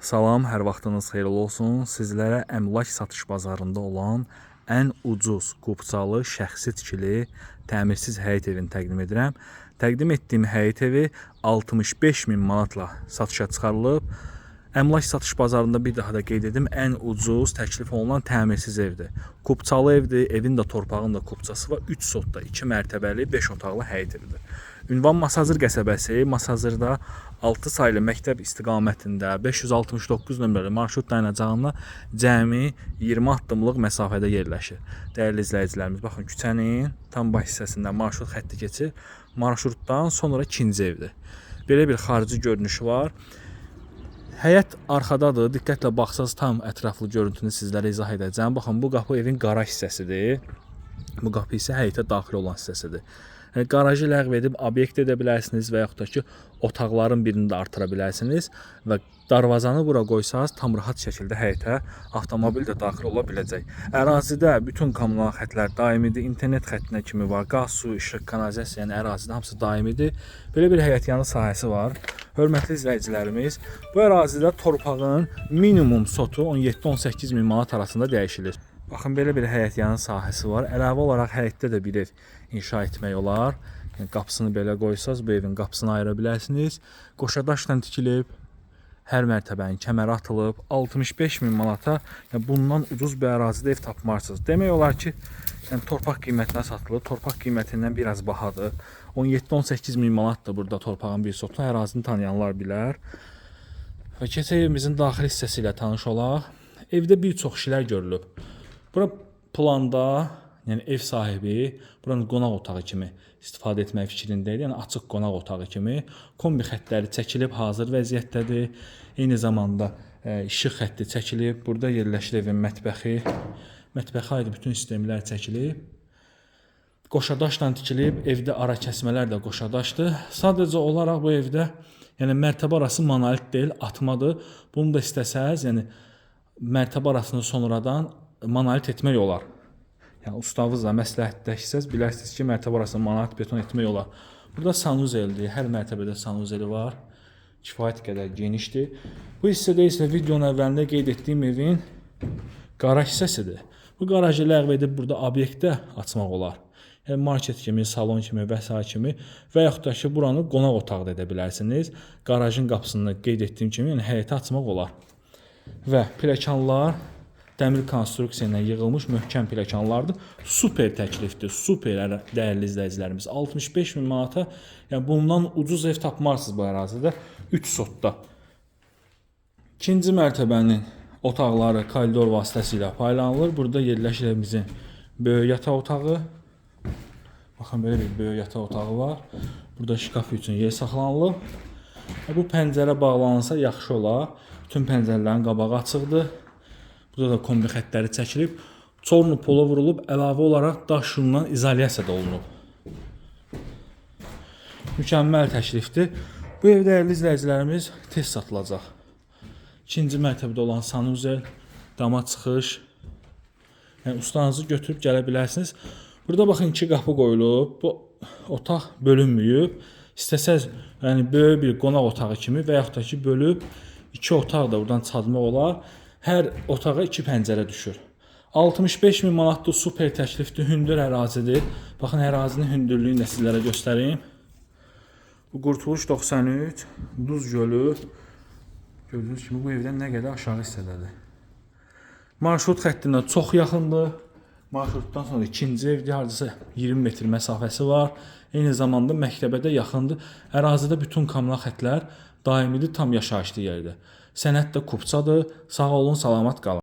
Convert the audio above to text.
Salam, hər vaxtınız xeyirli olsun. Sizlərə əmlak satış bazarında olan ən ucuz, qubçalı, şəxsi tikili, təmirsiz həyət evini təqdim edirəm. Təqdim etdiyim həyət evi 65 min manatla satışa çıxarılıb. Əmlak satış bazarında bir daha da qeyd edim, ən ucuz təklif olunan təmirsiz evdir. Qubçalı evdir, evin də torpağın da qubçası var. 3 sotda 2 mərtəbəli 5 otaqlı həyət evidir. Ünvan Masazır qəsəbəsi, Masazırda 6 saylı məktəb istiqamətində 569 nömrəli marşrut dayanacağına cəmi 20 addımlıq məsafədə yerləşir. Dəyərli izləyicilərimiz, baxın küçənin tam baş hissəsində marşrut xətti keçir. Marşrutdan sonra ikinci evdir. Belə bir xarici görünüşü var. Həyət arxadadır. Diqqətlə baxsaz tam ətraflı görüntünü sizlərə izah edəcəm. Baxın, bu qapı evin qaraj hissəsidir. Bu qapı isə həyətə daxil olan hissəsidir. Qarajı ləğv edib obyekt edə bilərsiniz və yaxud da ki, otaqların birini də artıra bilərsiniz və darvazanı bura qoysaz tam rahat şəkildə həyətə avtomobil də daxil ola biləcək. Ərazidə bütün kommunal xətlər daimidir, internet xəttinə kimi var, qaz, su, işıq, kanalizasiya, yəni ərazidə hamısı daimidir. Belə bir həyətyanı sahəsi var. Hörmətli izləyicilərimiz, bu ərazidə torpağın minimum sotu 17-18 min manat arasında dəyişilir. Baxın, belə bir həyətyanı sahəsi var. Əlavə olaraq həyətdə də bir ev inşa etmək olar. Yəni, qapısını belə qoysaz, bu evin qapısını ayıra bilərsiniz. Qoşadaşla tikilib, hər mərtəbənin kəməri atılıb, 65 min manata, yəni bundan ucuz bir ərazidə ev tapmarsınız. Demək olar ki, yəni, torpaq qiymətinə satılır. Torpaq qiymətindən biraz bahadır. 17-18 min manatdır burada torpağın bir sotu. Ərazini tanıyanlar bilər. Və keçək evimizin daxil hissəsi ilə tanış olaq. Evdə bir çox işlər görülüb. Bura planda, yəni ev sahibi buranın qonaq otağı kimi istifadə etmək fikrindəydi. Yəni açıq qonaq otağı kimi kombi xəttləri çəkilib, hazır vəziyyətdədir. Eyni zamanda işıq xətti çəkilib. Burada yerləşir evin mətbəxi. Mətbəxə aid bütün sistemlər çəkilib. Qoşadaşla tikilib. Evdə ara kəsmələr də qoşadaşdır. Sadəcə olaraq bu evdə yəni mərtəbə arası monolit deyil, atmadır. Bunu da istəsəz, yəni mərtəbə arasını sonradan monolit etmək olar. Yəni ustamızla məsləhətləşsəz bilərsiniz ki, mərtəbə arasında monolit beton etmək olar. Burada sanuzeldir. Hər mərtəbədə sanuzeli var. Kifayət qədər genişdir. Bu hissədə isə videonun əvvəlində qeyd etdiyim evin qaraj hissəsidir. Bu qarajı ləğv edib burada obyektdə açmaq olar. Yəni market kimi, salon kimi və s. kimi və yaxud da ki, buranı qonaq otağı da edə bilərsiniz. Qarajın qapısını qeyd etdiyim kimi, yəni həyətə açmaq olar. Və pilləkənlər dəmir konstruksiya ilə yığılmış möhkəm pilləkənlardır. Super təklifdir, super dəyərli izləyicilərimiz. 65 min manata, yəni bundan ucuz ev tapmarsınız bu ərazidə 3 sotda. İkinci mərtəbənin otaqları koridor vasitəsilə paylanılır. Burada yerləşir evimizin böyük yataq otağı. Baxın, belə bir böyük yataq otağı var. Burada şkaf üçün yer saxlanılıb. Bu pəncərə bağlanırsa yaxşı olar. Bütün pəncərələrin qabağı açıqdır. Burada da kombi xəttləri çəkilib. Çornu pola vurulub, əlavə olaraq daş yunundan izolyasiya da olunub. Mükəmməl təklifdir. Bu ev dəyərli izləyicilərimiz tez satılacaq. İkinci mərtəbədə olan sanuzel, dama çıxış. Yəni ustanızı götürüb gələ bilərsiniz. Burada baxın, 2 qapı qoyulub. Bu otaq bölünməyib. İstəsəz, yəni böyük bir qonaq otağı kimi və yaxud da ki, bölüb 2 otaq da buradan çıxartmaq olar. Hər otağa 2 pəncərə düşür. 65 min manatlı super təklifdir, hündür ərazidir. Baxın, ərazinin hündürlüyünü də sizlərə göstəreyim. Bu Qurtuluş 93, Duz Gölü. Gördüyünüz kimi bu evdən nə qədər aşağı hissədədir. Marşrut xəttinə çox yaxındır. Marşrutdan sonra ikinci evdir, hardasa 20 metr məsafəsi var. Eyni zamanda məktəbə də yaxındır. Ərazidə bütün kommunal xətlər daimidir, tam yaşayışlı yerdir. Sənəd də qubçadır. Sağ olun, salamat qalın.